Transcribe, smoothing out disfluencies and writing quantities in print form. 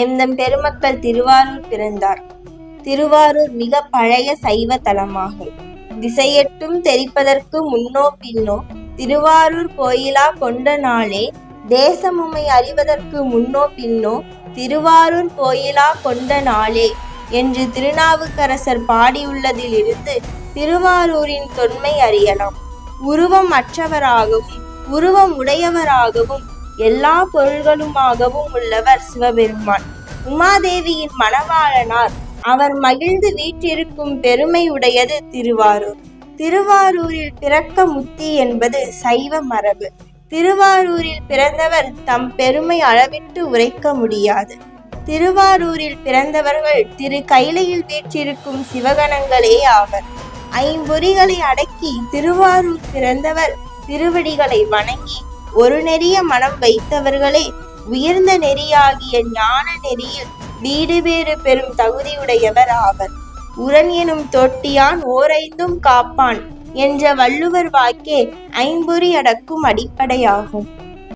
எந்தம் பெருமக்கள் திருவாரூர் பிறந்தார். திருவாரூர் மிக பழைய சைவ தலமாகும். திசையெட்டும் தெரிப்பதற்கு முன்னோ பின்னோ திருவாரூர் கோயிலா கொண்ட நாளே, தேசமுமை அறிவதற்கு முன்னோ பின்னோ திருவாரூர் கோயிலா கொண்ட நாளே என்று திருநாவுக்கரசர் பாடியுள்ளதிலிருந்து திருவாரூரின் தொன்மை அறியலாம். உருவம் அற்றவராகவும் உருவம் உடையவராகவும் எல்லா பொருள்களுமாகவும் உள்ளவர் சிவபெருமான். உமாதேவியின் மணவாளனார் அவர் மகிழ்ந்து வீற்றிருக்கும் பெருமை உடையது திருவாரூர். திருவாரூரில் பிறக்க முத்தி என்பது சைவ மரபு. திருவாரூரில் பிறந்தவர் தம் பெருமை அளவிட்டு உரைக்க முடியாது. திருவாரூரில் பிறந்தவர்கள் திரு கைலையில் வீற்றிருக்கும் சிவகணங்களே ஆவர். ஐம்பொறிகளை அடக்கி திருவாரூர் பிறந்தவர் திருவடிகளை வணங்கி ஒரு நெறிய மனம் வைத்தவர்களே உயர்ந்த நெறியாகிய ஞான நெறியில் வீடு பேறு பெறும் தகுதியுடையவர் ஆவர். உரன் எனும் தொட்டியான் ஓரைந்தும் காப்பான் என்ற வள்ளுவர் வாக்கே ஐம்பொறி அடக்கும் அடிப்படையாகும்.